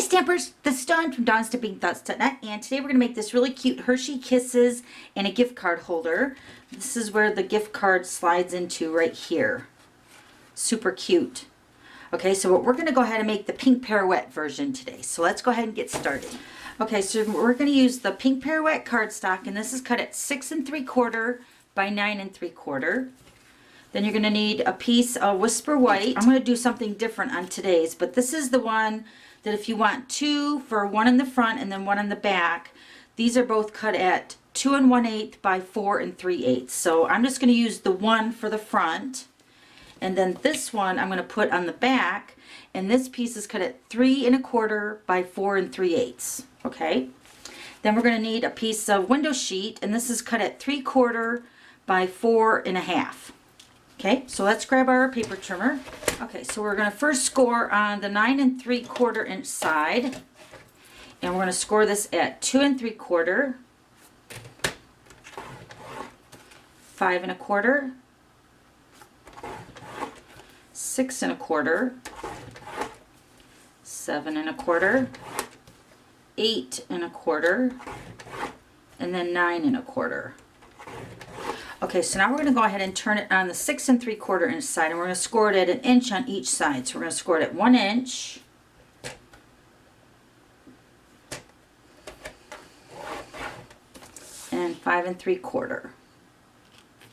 Stampers, this is Dawn from DawnStampingThoughts.net, and today we're going to make this really cute Hershey Kisses and a gift card holder. This is where the gift card slides into right here. Super cute. Okay, so we're going to go ahead and make the pink pirouette version today. So let's go ahead and get started. Okay, so we're going to use the pink pirouette cardstock, and this is cut at 6 3/4 by 9 3/4. Then you're going to need a piece of Whisper White. I'm going to do something different on today's, but this is the one that if you want two for one in the front and then one in the back, these are both cut at 2 1/8 by 4 3/8. So I'm just going to use the one for the front, and then this one I'm going to put on the back, and this piece is cut at 3 1/4 by 4 3/8. Okay, then we're going to need a piece of window sheet, and this is cut at 3/4 by 4 1/2. Okay, so let's grab our paper trimmer. Okay, so we're going to first score on the 9 3/4 inch side, and we're going to score this at 2 3/4, 5 1/4, 6 1/4, 7 1/4, 8 1/4, and then 9 1/4. Okay, so now we're going to go ahead and turn it on the 6 3/4 inch side, and we're going to score it at 1 inch on each side. So we're going to score it at 1 inch, and 5 3/4.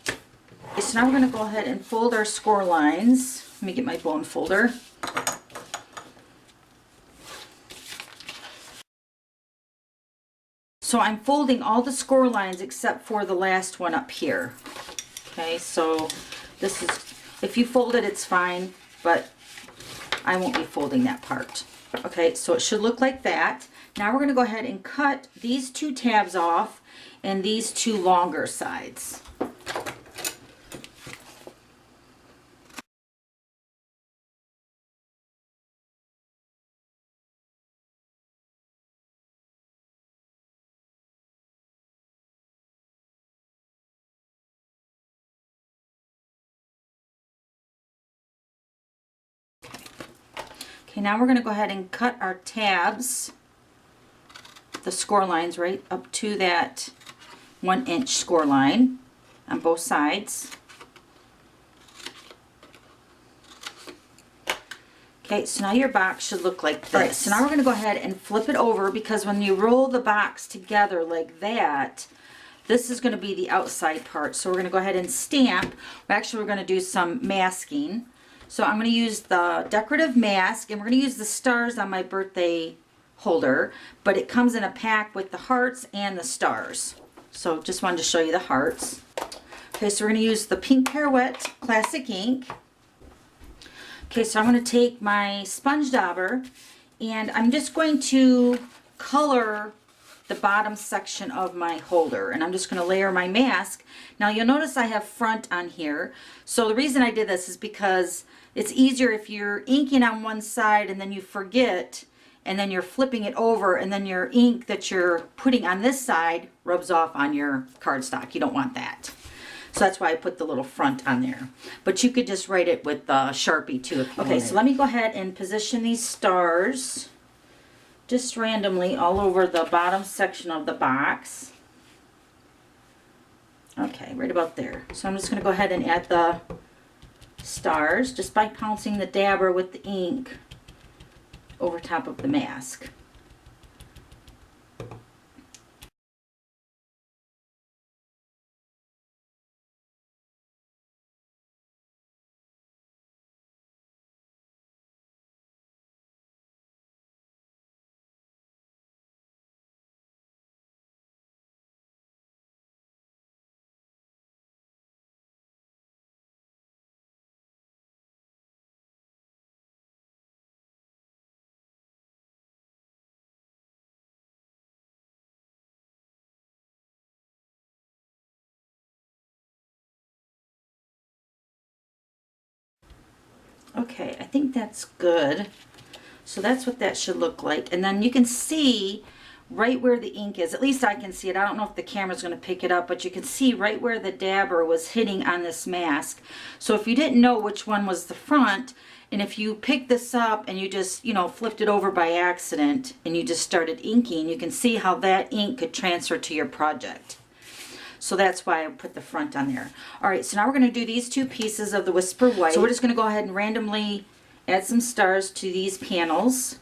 Okay, so now we're going to go ahead and fold our score lines. Let me get my bone folder. So I'm folding all the score lines except for the last one up here. Okay, so this is, if you fold it, it's fine, but I won't be folding that part. Okay, so it should look like that. Now we're going to go ahead and cut these two tabs off and these two longer sides. Okay, now we're going to go ahead and cut our tabs, the score lines right up to that 1 inch score line on both sides. Okay, so now your box should look like this. Right, so now we're going to go ahead and flip it over, because when you roll the box together like that, this is going to be the outside part. So we're going to go ahead and stamp. Actually, we're going to do some masking. So I'm going to use the decorative mask, and we're going to use the stars on my birthday holder, but it comes in a pack with the hearts and the stars. So just wanted to show you the hearts. Okay, so we're going to use the pink pirouette classic ink. Okay, so I'm going to take my sponge dauber, and I'm just going to color the bottom section of my holder, and I'm just going to layer my mask. Now you'll notice I have front on here. So the reason I did this is because it's easier if you're inking on one side and then you forget, and then you're flipping it over, and then your ink that you're putting on this side rubs off on your cardstock. You don't want that. So that's why I put the little front on there. But you could just write it with Sharpie too. Okay, so let me go ahead and position these stars just randomly all over the bottom section of the box. Okay, right about there. So I'm just going to go ahead and add the stars just by pouncing the dabber with the ink over top of the mask. Okay, I think that's good. So that's what that should look like. And then you can see right where the ink is. At least I can see it. I don't know if the camera's going to pick it up, but you can see right where the dabber was hitting on this mask. So if you didn't know which one was the front, and if you picked this up and you just, you know, flipped it over by accident and you just started inking, you can see how that ink could transfer to your project. So that's why I put the front on there. All right, so now we're going to do these two pieces of the Whisper White. So we're just going to go ahead and randomly add some stars to these panels.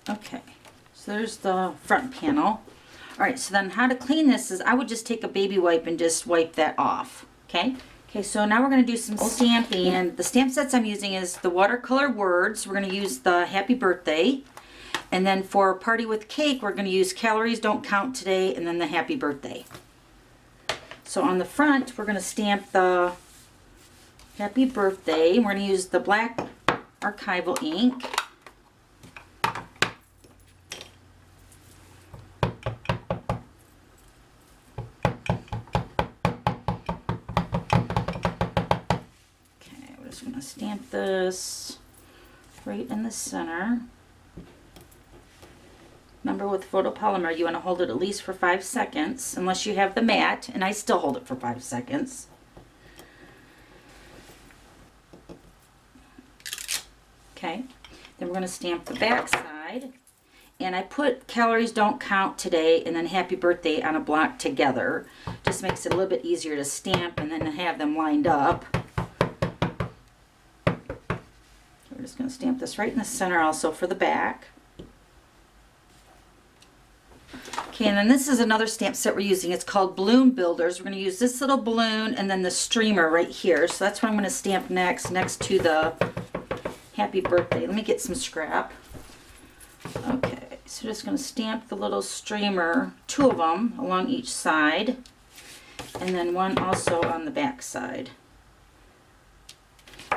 Okay, so there's the front panel. All right, so then how to clean this is I would just take a baby wipe and just wipe that off, okay? Okay, so now we're going to do some stamping, and the stamp sets I'm using is the watercolor words. We're going to use the Happy Birthday, and then for Party with Cake, we're going to use Calories Don't Count Today, and then the Happy Birthday. So on the front, we're going to stamp the Happy Birthday. We're going to use the black archival ink. Stamp this right in the center. Remember, with photopolymer, you want to hold it at least for 5 seconds, unless you have the mat, and I still hold it for 5 seconds. Okay, then we're going to stamp the back side, and I put Calories Don't Count Today and then Happy Birthday on a block together. Just makes it a little bit easier to stamp and then to have them lined up. We're just going to stamp this right in the center also for the back. Okay, and then this is another stamp set we're using. It's called Balloon Builders. We're going to use this little balloon and then the streamer right here. So that's what I'm going to stamp next to the Happy Birthday. Let me get some scrap. Okay, so just going to stamp the little streamer, 2 of them along each side, and then one also on the back side.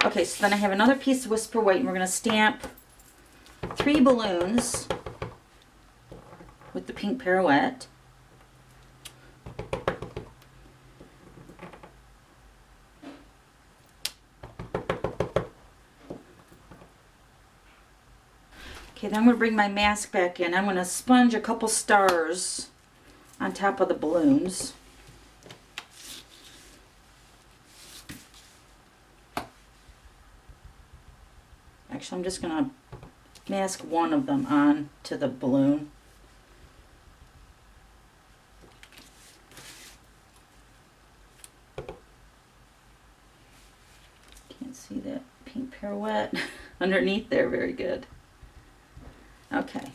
Okay, so then I have another piece of Whisper White, and we're going to stamp 3 balloons with the pink pirouette. Okay, then I'm going to bring my mask back in. I'm going to sponge a couple stars on top of the balloons. Actually, I'm just going to mask one of them on to the balloon. Can't see that pink pirouette underneath there very good. Okay,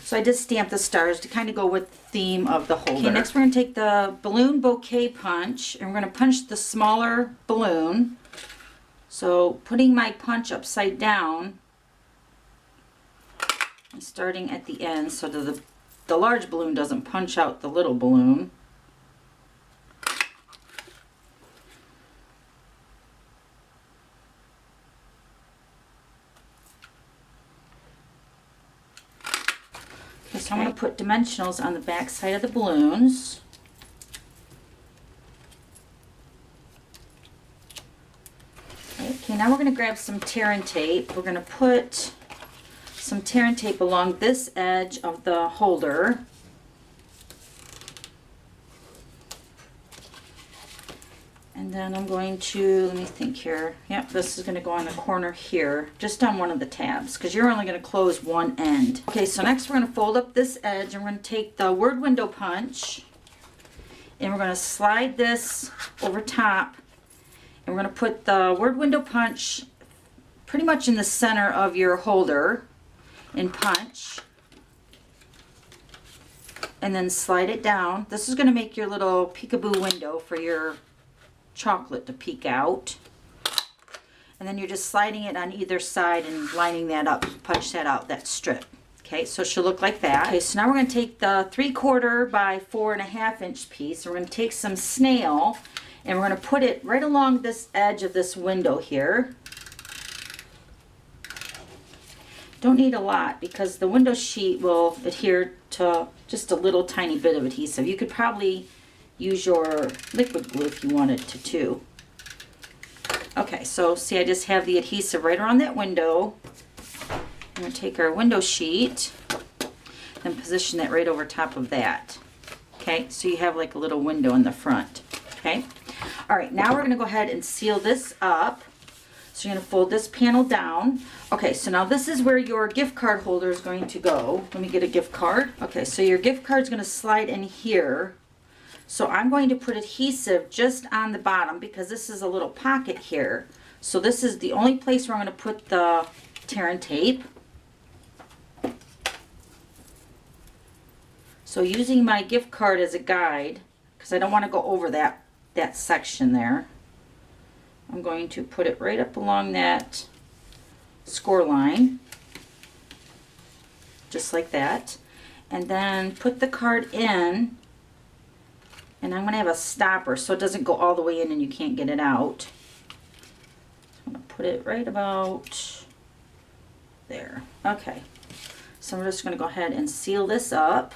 so I just stamped the stars to kind of go with the theme of the holder. Okay, next we're going to take the balloon bouquet punch, and we're going to punch the smaller balloon. So putting my punch upside down and starting at the end so that the large balloon doesn't punch out the little balloon. Okay, so I'm going to put dimensionals on the back side of the balloons. Okay, now we're going to grab some tear and tape. We're going to put some tear and tape along this edge of the holder. And then I'm going to, let me think here. Yep, this is going to go on the corner here, just on one of the tabs, because you're only going to close one end. Okay, so next we're going to fold up this edge, and we're going to take the word window punch, and we're going to slide this over top. And we're going to put the word window punch pretty much in the center of your holder and punch. And then slide it down. This is going to make your little peekaboo window for your chocolate to peek out. And then you're just sliding it on either side and lining that up, punch that out, that strip. Okay, so it should look like that. Okay, so now we're going to take the 3/4 by 4.5 inch piece. We're going to take some snail and we're going to put it right along this edge of this window here. Don't need a lot because the window sheet will adhere to just a little tiny bit of adhesive. You could probably use your liquid glue if you wanted to too. Okay, so see, I just have the adhesive right around that window. I'm going to take our window sheet and position that right over top of that. Okay, so you have like a little window in the front. Okay, all right, now we're going to go ahead and seal this up. So you're going to fold this panel down. Okay, so now this is where your gift card holder is going to go. Let me get a gift card. Okay, so your gift card is going to slide in here. So I'm going to put adhesive just on the bottom because this is a little pocket here. So this is the only place where I'm going to put the tear and tape. So using my gift card as a guide, because I don't want to go over that section there, I'm going to put it right up along that score line, just like that, and then put the card in, and I'm going to have a stopper so it doesn't go all the way in and you can't get it out. So I'm going to put it right about there. Okay, so we're just going to go ahead and seal this up.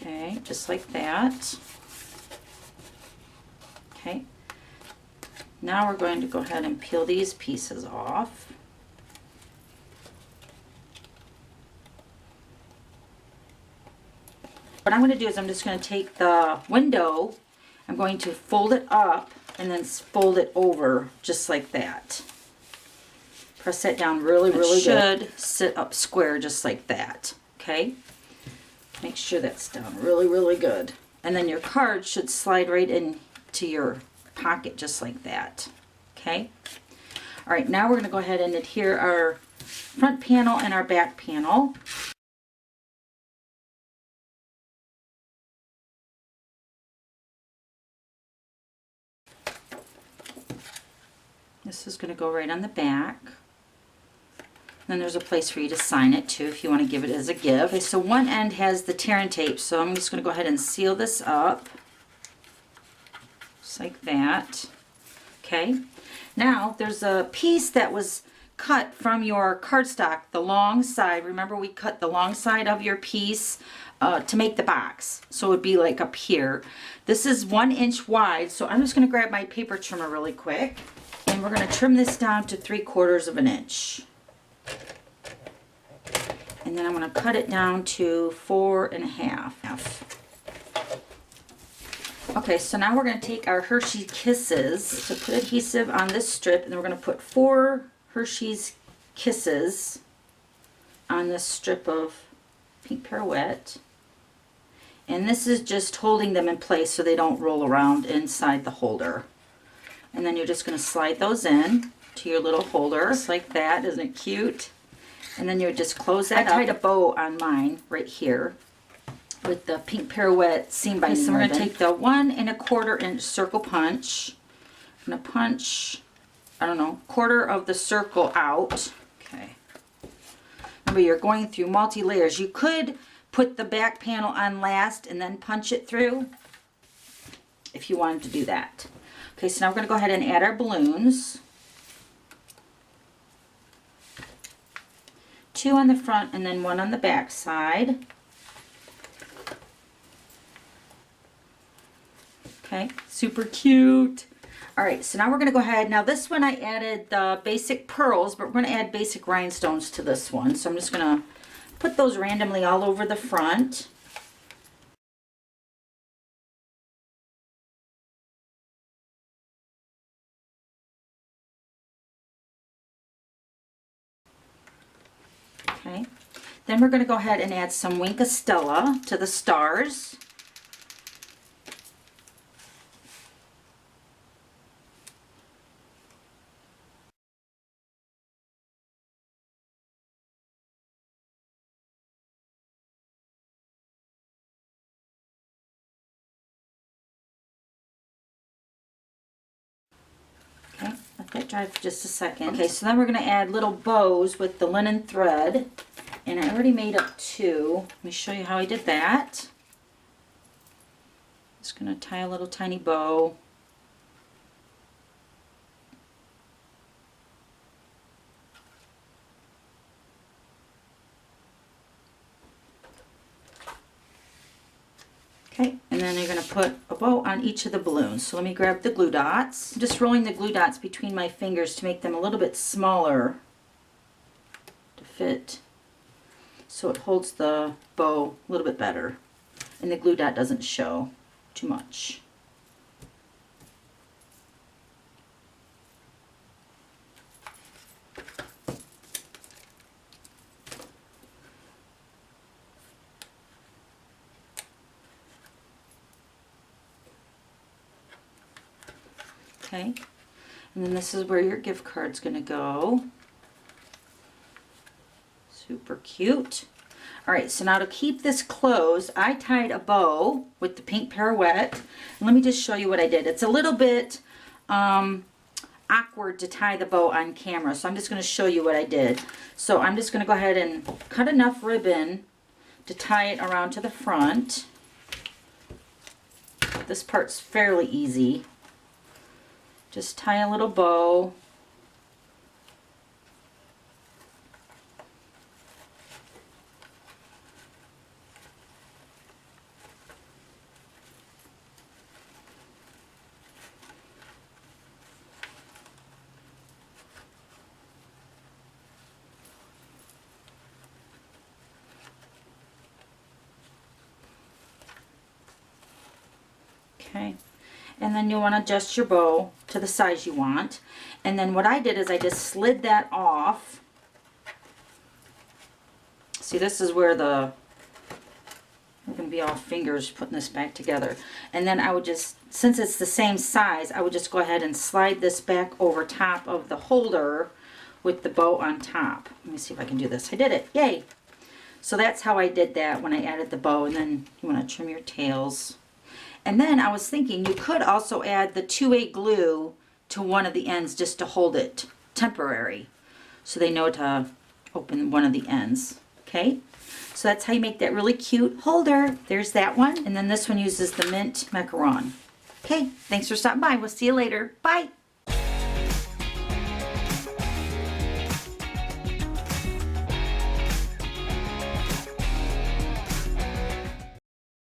Okay, just like that. Okay, now we're going to go ahead and peel these pieces off. What I'm going to do is I'm just going to take the window, I'm going to fold it up and then fold it over just like that. Press that down really good. It should sit up square just like that. Okay. Make sure that's down really good. And then your card should slide right into your pocket just like that. Okay? All right, now we're going to go ahead and adhere our front panel and our back panel. This is going to go right on the back. Then there's a place for you to sign it too if you want to give it as a gift. Okay, so one end has the tear and tape, so I'm just going to go ahead and seal this up. Just like that. Okay. Now there's a piece that was cut from your cardstock, the long side. Remember we cut the long side of your piece to make the box. So it would be like up here. This is 1 inch wide, so I'm just going to grab my paper trimmer really quick. And we're going to trim this down to 3/4 of an inch. And then I'm going to cut it down to 4.5. Okay, so now we're going to take our Hershey Kisses, so put adhesive on this strip, and then we're going to put 4 Hershey's Kisses on this strip of pink pirouette. And this is just holding them in place so they don't roll around inside the holder. And then you're just going to slide those in to your little holder, just like that. Isn't it cute? And then you would just close that up. I tied a bow on mine right here with the pink pirouette seam binding ribbon. So we're going to take the 1 1/4 inch circle punch. I'm going to punch, I don't know, 1/4 of the circle out. Okay. Remember, you're going through multi-layers. You could put the back panel on last and then punch it through if you wanted to do that. Okay, so now we're going to go ahead and add our balloons. 2 on the front and then 1 on the back side. Okay, super cute. All right, so now we're going to go ahead. Now this one I added the basic pearls, but we're going to add basic rhinestones to this one. So I'm just going to put those randomly all over the front. Okay, then we're going to go ahead and add some Wink of Stella to the stars. Let it dry for just a second. Okay, so then we're going to add little bows with the linen thread. And I already made up 2. Let me show you how I did that. Just going to tie a little tiny bow. Okay, and then you're going to put a bow on each of the balloons. So let me grab the glue dots. I'm just rolling the glue dots between my fingers to make them a little bit smaller to fit, so it holds the bow a little bit better and the glue dot doesn't show too much. Okay, and then this is where your gift card's going to go. Super cute. All right, so now to keep this closed, I tied a bow with the pink pirouette. And let me just show you what I did. It's a little bit awkward to tie the bow on camera, so I'm just going to show you what I did. So I'm just going to go ahead and cut enough ribbon to tie it around to the front. This part's fairly easy. Just tie a little bow. Okay, and then you'll want to adjust your bow to the size you want. And then what I did is I just slid that off. See, this is where I'm going to be all fingers putting this back together. And then I would just, since it's the same size, I would just go ahead and slide this back over top of the holder with the bow on top. Let me see if I can do this. I did it. Yay! So that's how I did that when I added the bow. And then you want to trim your tails. And then I was thinking you could also add the 2A glue to one of the ends just to hold it temporary, so they know to open one of the ends. Okay, so that's how you make that really cute holder. There's that one, and then this one uses the mint macaron. Okay, thanks for stopping by. We'll see you later. Bye.